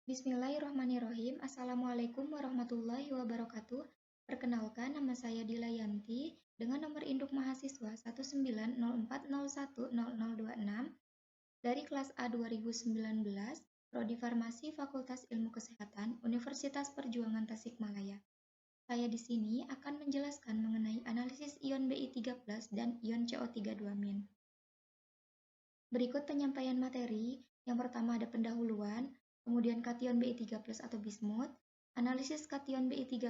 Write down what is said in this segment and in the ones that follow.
Bismillahirrahmanirrahim. Assalamualaikum warahmatullahi wabarakatuh. Perkenalkan, nama saya Dila Yanti dengan nomor induk mahasiswa 19040400026 dari kelas A 2019, Prodi Farmasi Fakultas Ilmu Kesehatan, Universitas Perjuangan Tasikmalaya. Saya di sini akan menjelaskan mengenai analisis ion Bi3+ dan ion CO32-. Berikut penyampaian materi. Yang pertama ada pendahuluan, kemudian kation Bi3+ atau bismut, analisis kation Bi3+,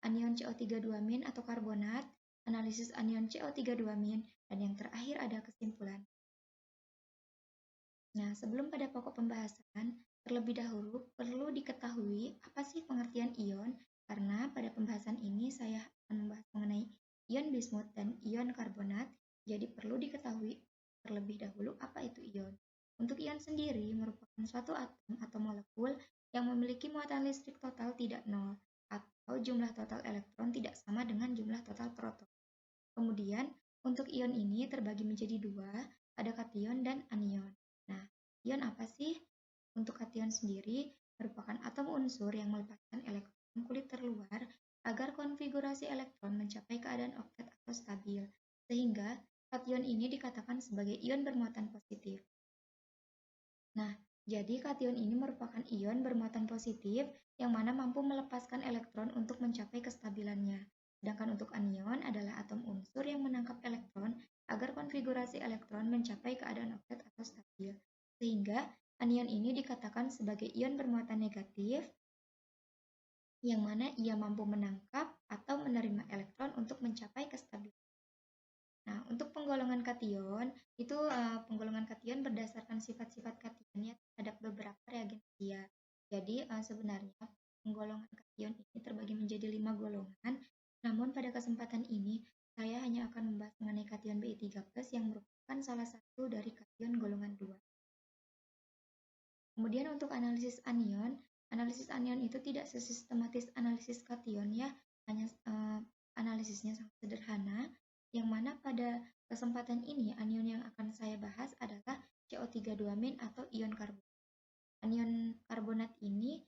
anion CO32- atau karbonat, analisis anion CO32-, dan yang terakhir ada kesimpulan. Nah, sebelum pada pokok pembahasan, terlebih dahulu perlu diketahui apa sih pengertian ion, karena pada pembahasan ini saya akan membahas mengenai ion bismut dan ion karbonat, jadi perlu diketahui terlebih dahulu apa itu ion. Untuk ion sendiri merupakan suatu atom atau molekul yang memiliki muatan listrik total tidak nol, atau jumlah total elektron tidak sama dengan jumlah total proton. Kemudian, untuk ion ini terbagi menjadi dua, ada kation dan anion. Nah, ion apa sih? Untuk kation sendiri merupakan atom unsur yang melepaskan elektron kulit terluar agar konfigurasi elektron mencapai keadaan oktet atau stabil, sehingga kation ini dikatakan sebagai ion bermuatan positif. Nah, jadi kation ini merupakan ion bermuatan positif yang mana mampu melepaskan elektron untuk mencapai kestabilannya. Sedangkan untuk anion adalah atom unsur yang menangkap elektron agar konfigurasi elektron mencapai keadaan oktet atau stabil. Sehingga anion ini dikatakan sebagai ion bermuatan negatif yang mana ia mampu menangkap atau menerima elektron untuk mencapai kestabilan. Nah, untuk penggolongan kation, itu penggolongan kation berdasarkan sifat-sifat kationnya terhadap beberapa reagensia. Jadi, sebenarnya penggolongan kation ini terbagi menjadi 5 golongan, namun pada kesempatan ini saya hanya akan membahas mengenai kation Bi3+ yang merupakan salah satu dari kation golongan 2. Kemudian untuk analisis anion itu tidak sesistematis analisis kation ya, hanya analisisnya sangat sederhana, yang mana pada kesempatan ini anion yang akan saya bahas adalah CO32- atau ion karbonat. Anion karbonat ini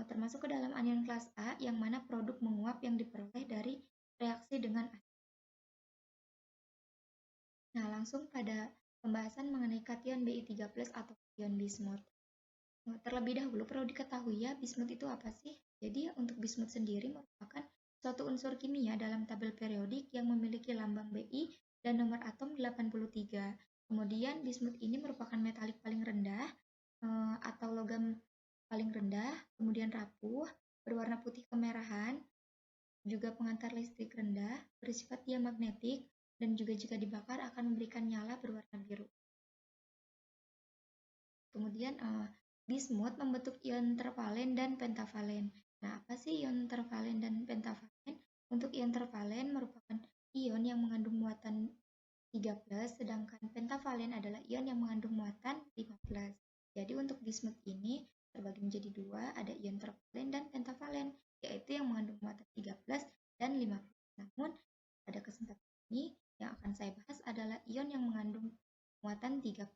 termasuk ke dalam anion kelas A yang mana produk menguap yang diperoleh dari reaksi dengan air. Nah, langsung pada pembahasan mengenai kation Bi3+ atau ion bismut. Terlebih dahulu perlu diketahui ya, bismut itu apa sih? Jadi untuk bismut sendiri merupakan suatu unsur kimia dalam tabel periodik yang memiliki lambang Bi dan nomor atom 83. Kemudian bismut ini merupakan metalik paling rendah atau logam paling rendah, kemudian rapuh, berwarna putih kemerahan, juga pengantar listrik rendah, bersifat diamagnetik, dan juga jika dibakar akan memberikan nyala berwarna biru. Kemudian bismut membentuk ion tervalen dan pentavalen. Nah, apa sih ion tervalen dan pentavalen? Untuk ion tervalen merupakan ion yang mengandung muatan 3+, sedangkan pentavalen adalah ion yang mengandung muatan 5+. Jadi untuk bismut ini terbagi menjadi dua, ada ion tervalen dan pentavalen, yaitu yang mengandung muatan 3+ dan 5+. Namun, pada kesempatan ini yang akan saya bahas adalah ion yang mengandung muatan 3+.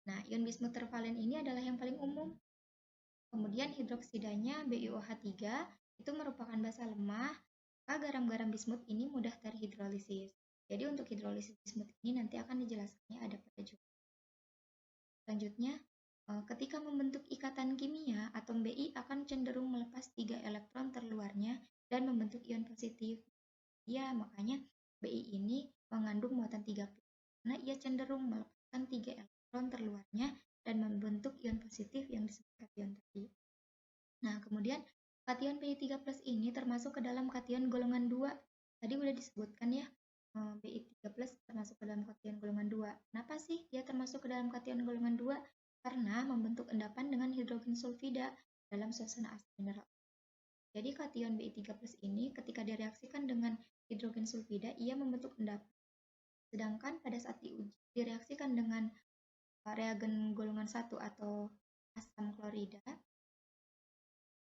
Nah, ion bismut tervalen ini adalah yang paling umum. Kemudian hidroksidanya BiOH3 itu merupakan basa lemah, maka garam-garam bismut ini mudah terhidrolisis. Jadi untuk hidrolisis bismut ini nanti akan dijelaskannya ada pada judul. Selanjutnya, ketika membentuk ikatan kimia, atom Bi akan cenderung melepas 3 elektron terluarnya dan membentuk ion positif. Ya, makanya Bi ini mengandung muatan 3+, karena ia cenderung melepaskan 3 elektron terluarnya dan membentuk ion positif yang disebut kation tadi. Nah, kemudian kation Bi3+ ini termasuk ke dalam kation golongan 2. Tadi udah disebutkan ya, Bi3+ termasuk ke dalam kation golongan 2. Kenapa sih dia termasuk ke dalam kation golongan 2? Karena membentuk endapan dengan hidrogen sulfida dalam suasana asam mineral. Jadi kation Bi3+ ini ketika direaksikan dengan hidrogen sulfida, ia membentuk endapan. Sedangkan pada saat direaksikan dengan reagen golongan 1 atau asam klorida,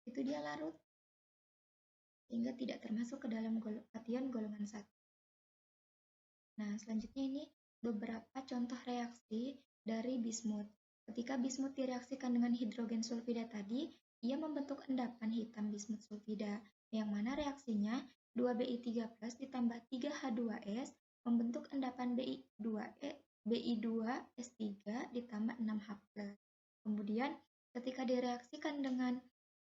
itu dia larut, sehingga tidak termasuk ke dalam kation golongan 1. Nah, selanjutnya ini beberapa contoh reaksi dari bismut. Ketika bismut direaksikan dengan hidrogen sulfida tadi, ia membentuk endapan hitam bismut sulfida, yang mana reaksinya 2Bi3+ ditambah 3H2S membentuk endapan Bi2S3 ditambah 6H+. Kemudian ketika direaksikan dengan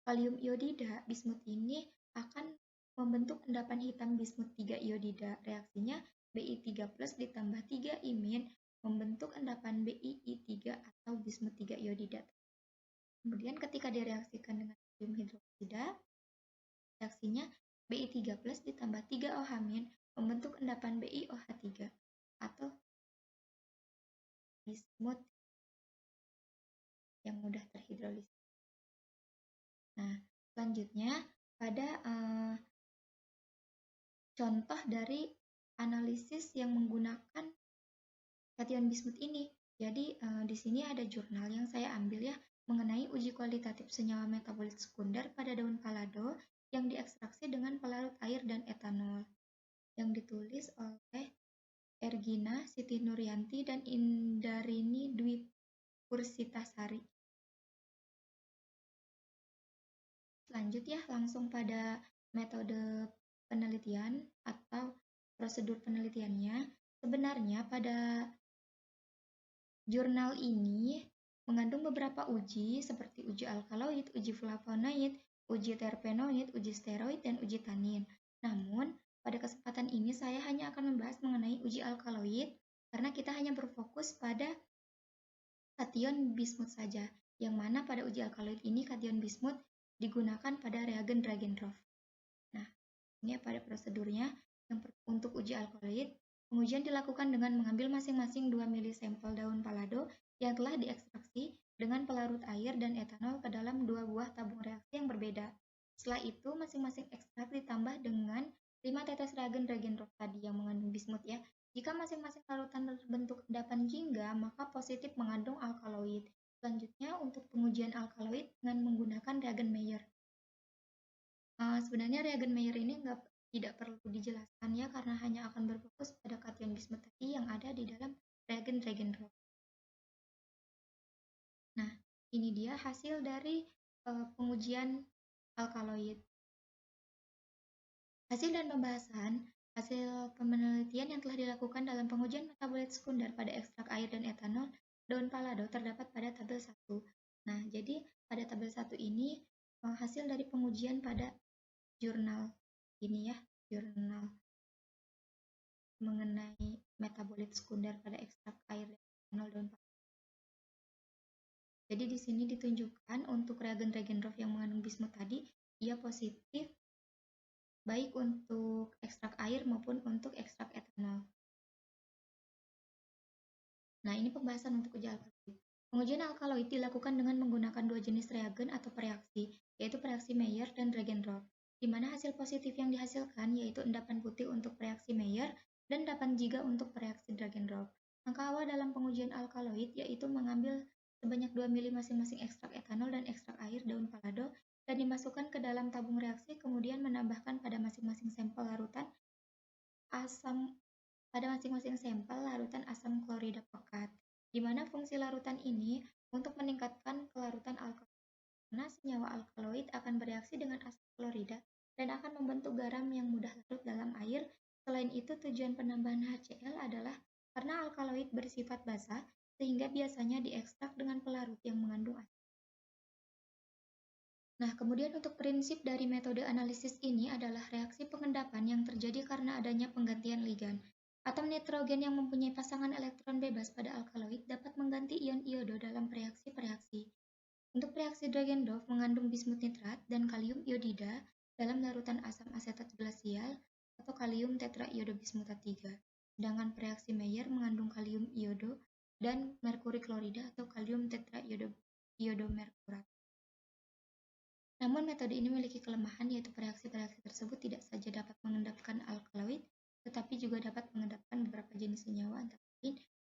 kalium iodida, bismut ini akan membentuk endapan hitam bismut 3 iodida. Reaksinya Bi3+ ditambah 3 imin membentuk endapan BiI3 atau bismut 3 iodida. Kemudian ketika direaksikan dengan kalium hidroksida, reaksinya Bi3+ ditambah 3 OH- membentuk endapan BiOH3 atau bismut yang mudah terhidrolisis. Nah, selanjutnya pada contoh dari analisis yang menggunakan kation bismut ini. Jadi di sini ada jurnal yang saya ambil ya mengenai uji kualitatif senyawa metabolit sekunder pada daun palado yang diekstraksi dengan pelarut air dan etanol, yang ditulis oleh Ergina Siti Nuryanti dan Indarini Dwi Pursitasari. Lanjut ya, langsung pada metode penelitian atau prosedur penelitiannya. Sebenarnya pada jurnal ini mengandung beberapa uji seperti uji alkaloid, uji flavonoid, uji terpenoid, uji steroid, dan uji tanin. Namun, pada kesempatan ini saya hanya akan membahas mengenai uji alkaloid karena kita hanya berfokus pada kation bismut saja, yang mana pada uji alkaloid ini kation bismut digunakan pada reagen Dragendorf. Nah, ini pada prosedurnya. Untuk uji alkaloid, pengujian dilakukan dengan mengambil masing-masing 2 mili sampel daun palado yang telah diekstraksi dengan pelarut air dan etanol ke dalam 2 buah tabung reaksi yang berbeda. Setelah itu, masing-masing ekstrak ditambah dengan 5 tetes reagen Dragendorf tadi yang mengandung bismut ya. Jika masing-masing larutan berbentuk endapan jingga, maka positif mengandung alkaloid. Selanjutnya, untuk pengujian alkaloid dengan menggunakan reagen Mayer. Sebenarnya reagen Mayer ini tidak perlu dijelaskan ya karena hanya akan berfokus pada kation bismut tadi yang ada di dalam reagen Dragendorf. Nah, ini dia hasil dari pengujian alkaloid. Hasil dan pembahasan hasil penelitian yang telah dilakukan dalam pengujian metabolit sekunder pada ekstrak air dan etanol daun palado terdapat pada tabel 1. Nah, jadi pada tabel 1 ini hasil dari pengujian pada jurnal ini ya, jurnal mengenai metabolit sekunder pada ekstrak air dan etanol daun palado. Jadi di sini ditunjukkan untuk reagen Dragendorf yang mengandung bismut tadi, ia positif baik untuk ekstrak air maupun untuk ekstrak etanol. Nah, ini pembahasan untuk uji alkaloid. Pengujian alkaloid dilakukan dengan menggunakan dua jenis reagen atau pereaksi, yaitu pereaksi Mayer dan Dragendorf, di mana hasil positif yang dihasilkan yaitu endapan putih untuk pereaksi Mayer dan endapan jingga untuk pereaksi Dragendorf. Langkah awal dalam pengujian alkaloid yaitu mengambil sebanyak 2 mili masing-masing ekstrak etanol dan ekstrak air daun palado dan dimasukkan ke dalam tabung reaksi, kemudian menambahkan pada masing-masing sampel larutan asam klorida pekat, di mana fungsi larutan ini untuk meningkatkan kelarutan alkaloid, karena senyawa alkaloid akan bereaksi dengan asam klorida dan akan membentuk garam yang mudah larut dalam air. Selain itu, tujuan penambahan HCl adalah karena alkaloid bersifat basah, sehingga biasanya diekstrak dengan pelarut yang mengandung asam. Nah, kemudian untuk prinsip dari metode analisis ini adalah reaksi pengendapan yang terjadi karena adanya penggantian ligan. Atom nitrogen yang mempunyai pasangan elektron bebas pada alkaloid dapat mengganti ion iodo dalam reaksi-reaksi. Untuk reaksi Dragendorf mengandung bismut nitrat dan kalium iodida dalam larutan asam asetat glasial atau kalium tetraiodobismutat 3. Sedangkan reaksi Mayer mengandung kalium iodo dan merkuri klorida atau kalium tetraiodomerkurat. Namun metode ini memiliki kelemahan yaitu reaksi-reaksi tersebut tidak saja dapat mengendapkan alkaloid, tetapi juga dapat mengendapkan beberapa jenis senyawa antara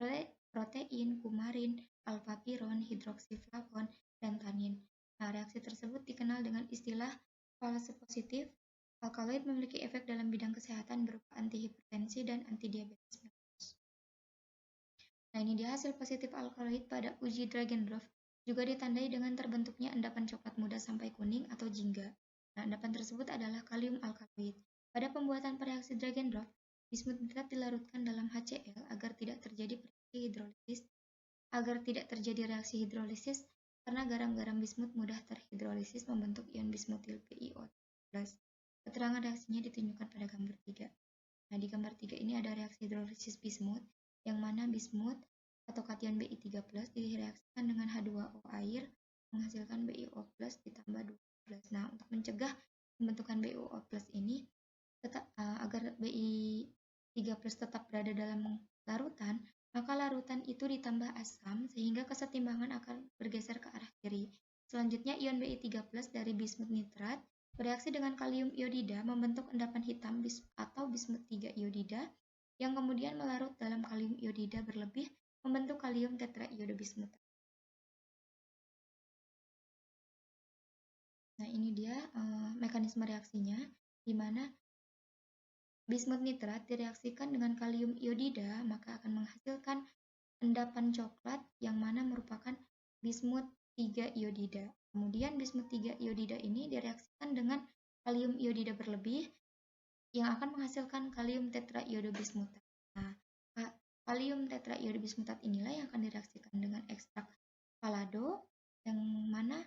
lain protein, kumarin, alfa-piron, hidroksiflavon, dan tanin. Nah, reaksi tersebut dikenal dengan istilah false positif. Alkaloid memiliki efek dalam bidang kesehatan berupa antihipertensi dan antidiabetes mellitus. Nah, ini dia hasil positif alkaloid pada uji Dragendorf, juga ditandai dengan terbentuknya endapan coklat muda sampai kuning atau jingga. Nah, endapan tersebut adalah kalium alkaloid. Pada pembuatan reaksi Dragendorf, bismut nitrat dilarutkan dalam HCl agar tidak terjadi reaksi hidrolisis karena garam-garam bismut mudah terhidrolisis membentuk ion bismutil PiO+. Keterangan reaksinya ditunjukkan pada gambar 3. Nah, di gambar 3 ini ada reaksi hidrolisis bismut, yang mana bismut atau kation Bi3+ direaksikan dengan H2O air menghasilkan BiO+ ditambah 12. Nah, untuk mencegah pembentukan BiO+ ini agar Bi3+ tetap berada dalam larutan, maka larutan itu ditambah asam sehingga kesetimbangan akan bergeser ke arah kiri. Selanjutnya, ion Bi3+ dari bismut nitrat bereaksi dengan kalium iodida membentuk endapan hitam atau bismut 3 iodida yang kemudian melarut dalam kalium iodida berlebih membentuk kalium tetraiodobismut. Nah, ini dia mekanisme reaksinya, di mana bismut nitrat direaksikan dengan kalium iodida, maka akan menghasilkan endapan coklat yang mana merupakan bismut 3 iodida. Kemudian bismut 3 iodida ini direaksikan dengan kalium iodida berlebih yang akan menghasilkan kalium tetraiodobismutat. Nah, kalium tetraiodobismutat inilah yang akan direaksikan dengan ekstrak palado yang mana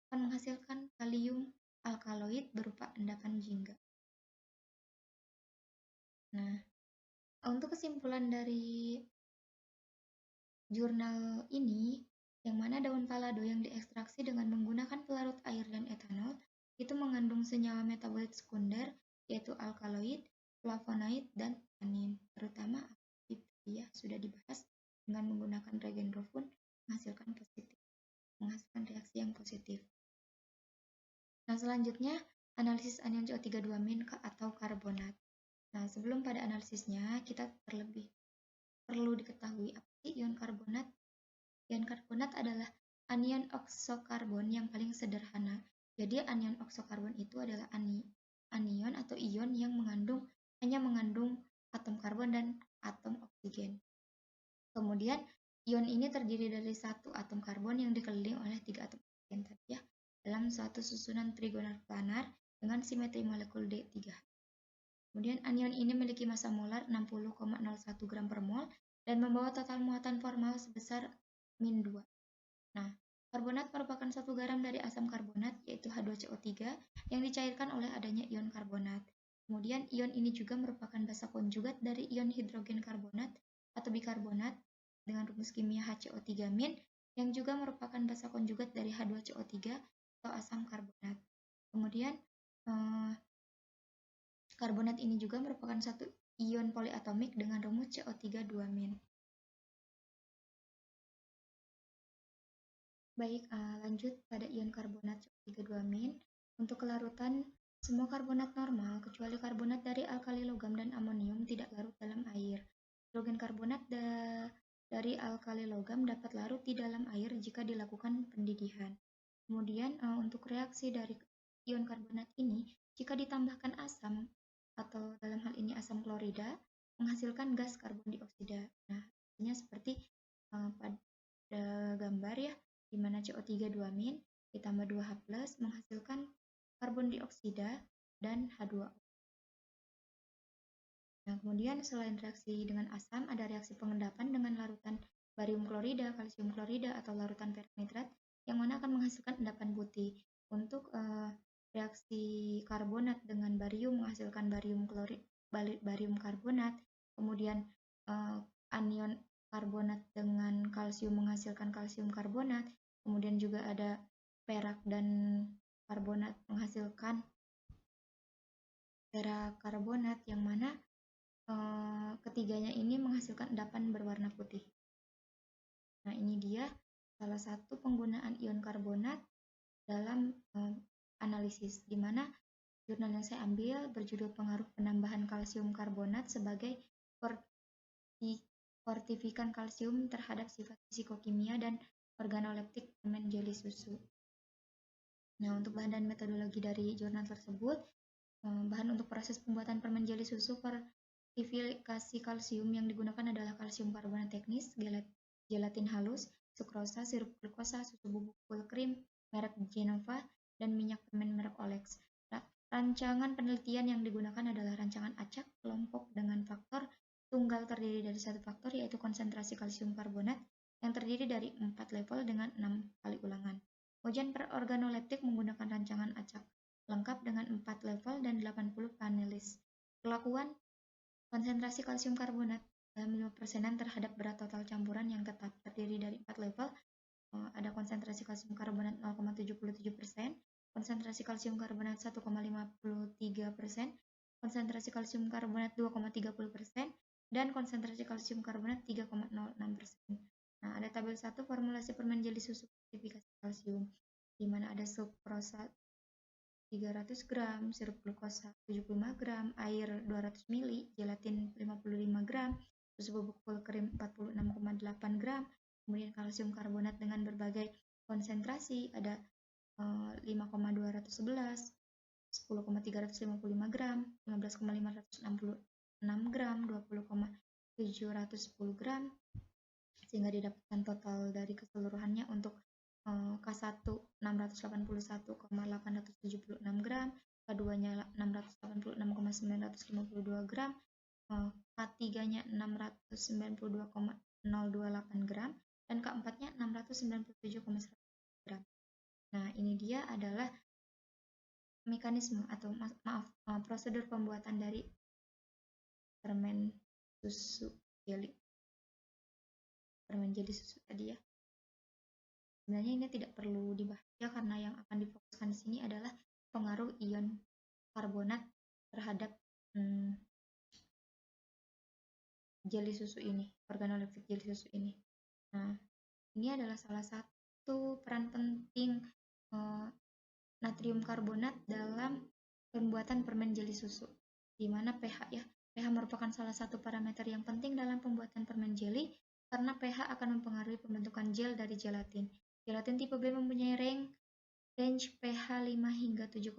akan menghasilkan kalium alkaloid berupa endapan jingga. Nah, untuk kesimpulan dari jurnal ini, yang mana daun palado yang diekstraksi dengan menggunakan pelarut air dan etanol itu mengandung senyawa metabolit sekunder yaitu alkaloid, flavonoid, dan tanin, terutama ya sudah dibahas dengan menggunakan Dragendorf pun menghasilkan reaksi yang positif. Nah, selanjutnya analisis anion CO3-2- atau karbonat. Nah, sebelum pada analisisnya kita perlu diketahui apa sih ion karbonat. Ion karbonat adalah anion oksokarbon yang paling sederhana. Jadi anion oksokarbon itu adalah anion atau ion yang hanya mengandung atom karbon dan atom oksigen. Kemudian ion ini terdiri dari satu atom karbon yang dikelilingi oleh 3 atom oksigen tadi ya, dalam suatu susunan trigonal planar dengan simetri molekul D3. Kemudian anion ini memiliki massa molar 60,01 gram per mol dan membawa total muatan formal sebesar -2. Nah, karbonat merupakan suatu garam dari asam karbonat yaitu H2CO3 yang dicairkan oleh adanya ion karbonat. Kemudian ion ini juga merupakan basa konjugat dari ion hidrogen karbonat atau bikarbonat dengan rumus kimia HCO3- yang juga merupakan basa konjugat dari H2CO3 atau asam karbonat. Kemudian karbonat ini juga merupakan satu ion poliatomik dengan rumus CO3 2-. Baik, lanjut pada ion karbonat CO3 2-. Untuk kelarutan, semua karbonat normal kecuali karbonat dari alkali logam dan amonium tidak larut dalam air. Hidrogen karbonat dari alkali logam dapat larut di dalam air jika dilakukan pendidihan. Kemudian untuk reaksi dari ion karbonat ini, jika ditambahkan asam atau dalam hal ini asam klorida, menghasilkan gas karbon dioksida. Nah, hasilnya seperti pada gambar ya, di mana CO3 2- ditambah 2H+ menghasilkan karbon dioksida dan H2O. Nah, kemudian selain reaksi dengan asam, ada reaksi pengendapan dengan larutan barium klorida, kalsium klorida, atau larutan ferro nitrat, yang mana akan menghasilkan endapan putih. Untuk reaksi karbonat dengan barium menghasilkan barium karbonat, kemudian anion karbonat dengan kalsium menghasilkan kalsium karbonat, kemudian juga ada perak dan karbonat menghasilkan perak karbonat, yang mana ketiganya ini menghasilkan endapan berwarna putih. Nah, ini dia salah satu penggunaan ion karbonat dalam analisis, di mana jurnal yang saya ambil berjudul pengaruh penambahan kalsium karbonat sebagai fortifikan kalsium terhadap sifat fisikokimia dan organoleptik permen jeli susu. Nah, untuk bahan dan metodologi dari jurnal tersebut, bahan untuk proses pembuatan permen jeli susu Klasifikasi kalsium yang digunakan adalah kalsium karbonat teknis, gelatin halus, sukrosa, sirup glukosa, susu bubuk full cream merek Genova, dan minyak permen merek Olex. Rancangan penelitian yang digunakan adalah rancangan acak kelompok dengan faktor tunggal terdiri dari satu faktor, yaitu konsentrasi kalsium karbonat yang terdiri dari 4 level dengan 6 kali ulangan. Ujian per organoleptik menggunakan rancangan acak lengkap dengan 4 level dan 80 panelis. Perlakuan konsentrasi kalsium karbonat dalam 5%-an terhadap berat total campuran yang tetap terdiri dari 4 level. Ada konsentrasi kalsium karbonat 0,77%, konsentrasi kalsium karbonat 1,53%, konsentrasi kalsium karbonat 2,30%, dan konsentrasi kalsium karbonat 3,06%. Nah, ada tabel 1 formulasi permen jeli susu klasifikasi kalsium, di mana ada sukrosa 300 gram, sirup glukosa 75 gram, air 200 ml, gelatin 55 gram, susu bubuk full cream 46,8 gram, kemudian kalsium karbonat dengan berbagai konsentrasi ada 5,211, 10,355 gram, 15,566 gram, 20,710 gram, sehingga didapatkan total dari keseluruhannya untuk K1 681,876 gram, K2-nya 686,952 gram, K3-nya 692,028 gram, dan K4-nya 697,100 gram. Nah, ini dia adalah mekanisme atau prosedur pembuatan dari permen susu jeli. Permen jeli susu tadi ya. Sebenarnya ini tidak perlu dibahas ya, karena yang akan difokuskan di sini adalah pengaruh ion karbonat terhadap jeli susu ini, organoleptik jeli susu ini. Nah, ini adalah salah satu peran penting natrium karbonat dalam pembuatan permen jeli susu, di mana pH ya. pH merupakan salah satu parameter yang penting dalam pembuatan permen jeli, karena pH akan mempengaruhi pembentukan gel dari gelatin. Gelatin tipe B mempunyai range pH 5 hingga 7,5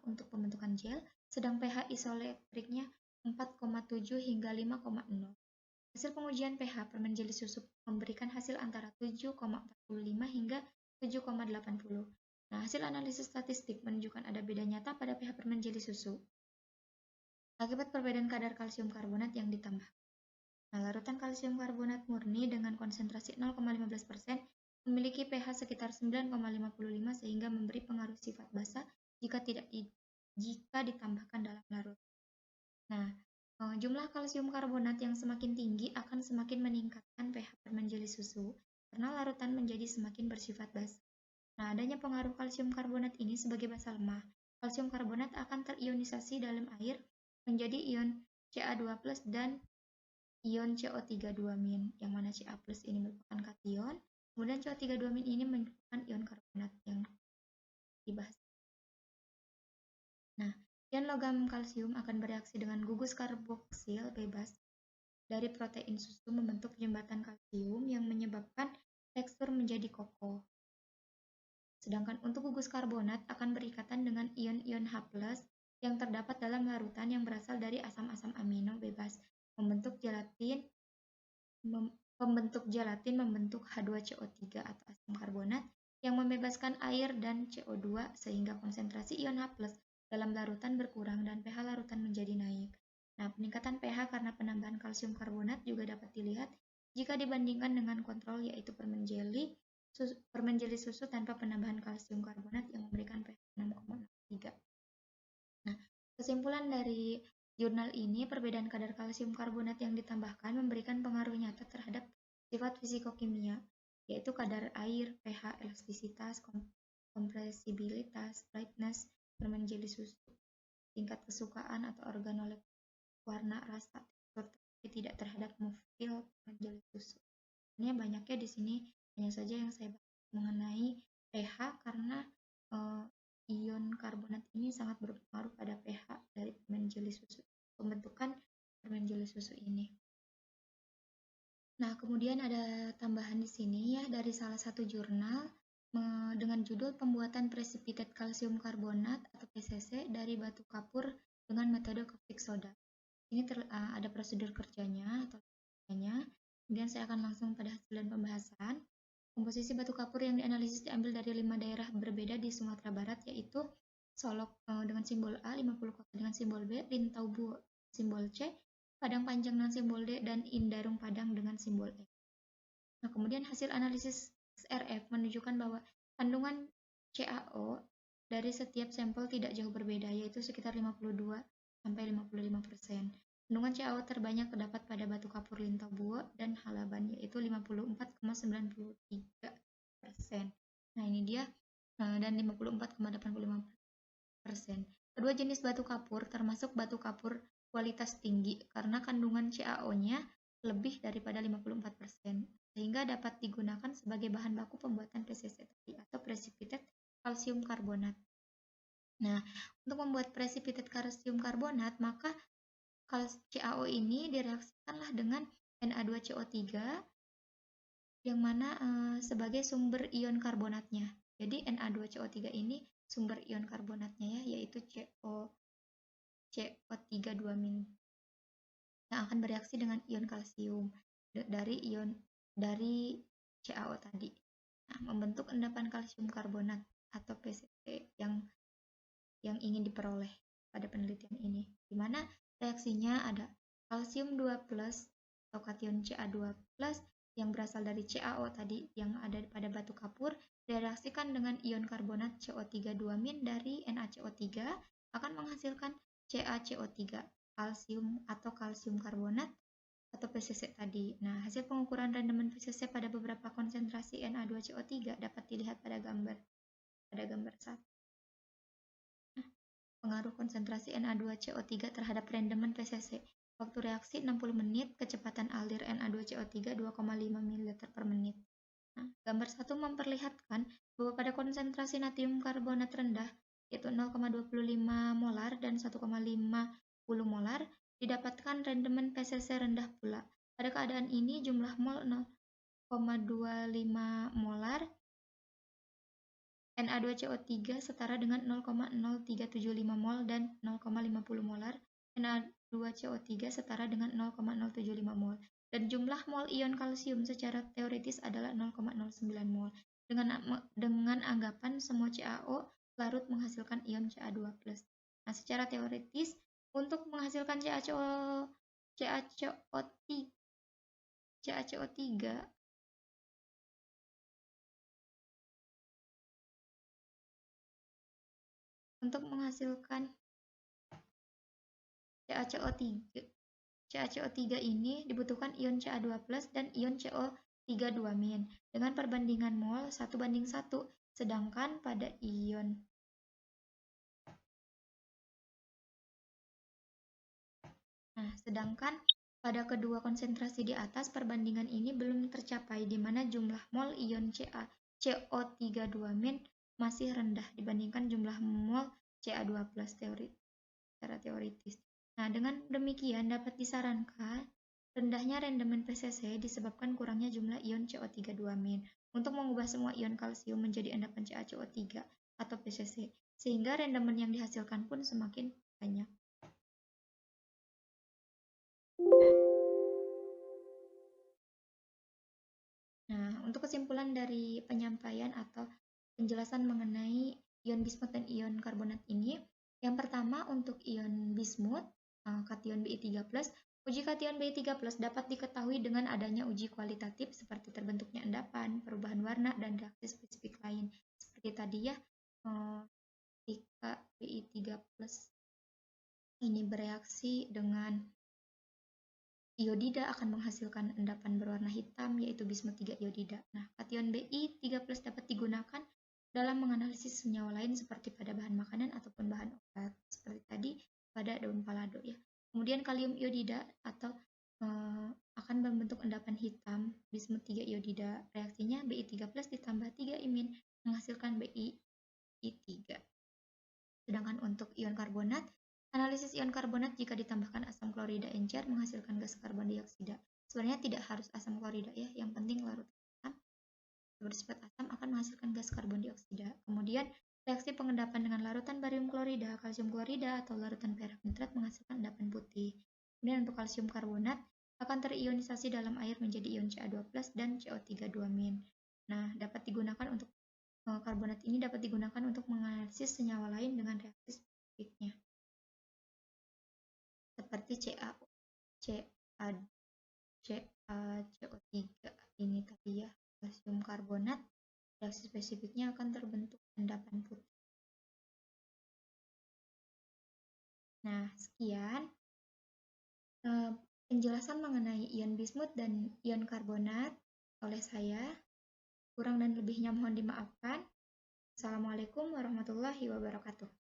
untuk pembentukan gel, sedang pH isoelektriknya 4,7 hingga 5,0. Hasil pengujian pH permen jeli susu memberikan hasil antara 7,45 hingga 7,80. Nah, hasil analisis statistik menunjukkan ada beda nyata pada pH permen jeli susu akibat perbedaan kadar kalsium karbonat yang ditambah. Nah, larutan kalsium karbonat murni dengan konsentrasi 0,15% memiliki pH sekitar 9,55 sehingga memberi pengaruh sifat basa jika ditambahkan dalam larut. Nah, jumlah kalsium karbonat yang semakin tinggi akan semakin meningkatkan pH permen jeli susu karena larutan menjadi semakin bersifat basa. Nah, adanya pengaruh kalsium karbonat ini sebagai basa lemah. Kalsium karbonat akan terionisasi dalam air menjadi ion Ca2+ dan ion CO3-2-, yang mana Ca+ ini merupakan kation, kemudian CO3-2- ini merupakan ion karbonat yang dibahas. Nah, ion logam kalsium akan bereaksi dengan gugus karboksil bebas dari protein susu membentuk jembatan kalsium yang menyebabkan tekstur menjadi kokoh. Sedangkan untuk gugus karbonat akan berikatan dengan ion-ion H+ yang terdapat dalam larutan yang berasal dari asam-asam amino bebas. Pembentuk gelatin membentuk H2CO3 atau asam karbonat yang membebaskan air dan CO2 sehingga konsentrasi ion H+ dalam larutan berkurang dan pH larutan menjadi naik. Nah, peningkatan pH karena penambahan kalsium karbonat juga dapat dilihat jika dibandingkan dengan kontrol, yaitu permen jeli susu tanpa penambahan kalsium karbonat yang memberikan pH 6,03. Nah, kesimpulan dari jurnal ini, perbedaan kadar kalsium karbonat yang ditambahkan memberikan pengaruh nyata terhadap sifat fisikokimia, yaitu kadar air, pH, elastisitas, kompresibilitas, brightness permen jeli susu, tingkat kesukaan atau organoleptik, warna, rasa, tekstur, tapi tidak terhadap mouthfeel permen jeli susu. Ini banyaknya di sini hanya saja yang saya bahas mengenai pH, karena ion karbonat ini sangat berpengaruh pada pH dari permen jeli susu, pembentukan permen jeli susu ini. Nah, kemudian ada tambahan di sini ya dari salah satu jurnal dengan judul Pembuatan Precipitate Kalsium Karbonat atau PCC dari batu kapur dengan metode caustic soda. Ini ada prosedur kerjanya atau kerjanya. Kemudian saya akan langsung pada hasil dan pembahasan. Komposisi batu kapur yang dianalisis diambil dari 5 daerah berbeda di Sumatera Barat, yaitu Solok dengan simbol A, 50 Kota dengan simbol B, Lintaubu simbol C, Padang Panjang dengan simbol D, dan Indarung Padang dengan simbol E. Nah, kemudian hasil analisis XRF menunjukkan bahwa kandungan CaO dari setiap sampel tidak jauh berbeda, yaitu sekitar 52 sampai 55%. Kandungan CaO terbanyak terdapat pada batu kapur Lintaubuo dan Halaban, yaitu 54,93%. Nah, ini dia, dan 54,85%. Kedua jenis batu kapur termasuk batu kapur kualitas tinggi karena kandungan CaO-nya lebih daripada 54%, sehingga dapat digunakan sebagai bahan baku pembuatan PCC tadi atau precipitate kalsium karbonat. Nah, untuk membuat precipitate kalsium karbonat, maka CaO ini direaksikanlah dengan Na2CO3 yang mana sebagai sumber ion karbonatnya. Jadi Na2CO3 ini sumber ion karbonatnya ya, yaitu CO3 2- yang akan bereaksi dengan ion kalsium dari CaO tadi. Nah, membentuk endapan kalsium karbonat atau PCC yang ingin diperoleh pada penelitian ini, di mana reaksinya ada kalsium 2+ atau kation Ca2+ yang berasal dari CaO tadi yang ada pada batu kapur direaksikan dengan ion karbonat CO3 2- dari NaCO3 akan menghasilkan CaCO3 kalsium atau kalsium karbonat atau PCC tadi. Nah, hasil pengukuran rendemen PCC pada beberapa konsentrasi Na2CO3 dapat dilihat pada gambar 1. Pengaruh konsentrasi Na2CO3 terhadap rendemen PCC. Waktu reaksi 60 menit, kecepatan alir Na2CO3 2,5 ml per menit. Nah, gambar 1 memperlihatkan bahwa pada konsentrasi natrium karbonat rendah, yaitu 0,25 molar dan 1,50 molar, didapatkan rendemen PCC rendah pula. Pada keadaan ini, jumlah mol 0,25 molar Na2CO3 setara dengan 0,0375 mol dan 0,50 molar Na2CO3 setara dengan 0,075 mol. Dan jumlah mol ion kalsium secara teoritis adalah 0,09 mol. Dengan anggapan semua CaO larut menghasilkan ion Ca2+. Nah, secara teoritis untuk menghasilkan CaCO3 untuk menghasilkan CaCO3 ini dibutuhkan ion Ca2+ dan ion CO3 2- dengan perbandingan mol 1:1, sedangkan pada kedua konsentrasi di atas perbandingan ini belum tercapai di mana jumlah mol ion CO3 2- masih rendah dibandingkan jumlah mol Ca2+ secara teoritis. Nah, dengan demikian dapat disarankan rendahnya rendemen PCC disebabkan kurangnya jumlah ion CO3 2- untuk mengubah semua ion kalsium menjadi endapan CaCO3 atau PCC, sehingga rendemen yang dihasilkan pun semakin banyak. Nah, untuk kesimpulan dari penyampaian atau penjelasan mengenai ion bismut dan ion karbonat ini, yang pertama untuk ion bismut, kation Bi3+, uji kation Bi3+ dapat diketahui dengan adanya uji kualitatif seperti terbentuknya endapan, perubahan warna, dan reaksi spesifik lain. Seperti tadi ya, ketika Bi3+ ini bereaksi dengan iodida akan menghasilkan endapan berwarna hitam, yaitu bismut 3 iodida. Nah, kation Bi3+ dapat digunakan dalam menganalisis senyawa lain seperti pada bahan makanan ataupun bahan obat, seperti tadi pada daun palado ya. Kemudian kalium iodida atau akan membentuk endapan hitam, bismut 3 iodida. Reaksinya Bi3+ ditambah 3 imin menghasilkan Bi3. Sedangkan untuk ion karbonat, analisis ion karbonat jika ditambahkan asam klorida encer menghasilkan gas karbon dioksida. Sebenarnya tidak harus asam klorida ya, yang penting larut asam bersifat asam akan menghasilkan gas karbon dioksida. Kemudian reaksi pengendapan dengan larutan barium klorida, kalsium klorida, atau larutan perak nitrat menghasilkan endapan putih. Kemudian untuk kalsium karbonat akan terionisasi dalam air menjadi ion Ca2+ dan CO32-. Nah, dapat digunakan untuk karbonat ini dapat digunakan untuk menganalisis senyawa lain dengan reaksi spesifiknya. Seperti CaO, Ca, CaCO3 ini tadi ya, kalsium karbonat, reaksi spesifiknya akan terbentuk endapan putih. Nah, sekian penjelasan mengenai ion bismut dan ion karbonat oleh saya. Kurang dan lebihnya mohon dimaafkan. Assalamualaikum warahmatullahi wabarakatuh.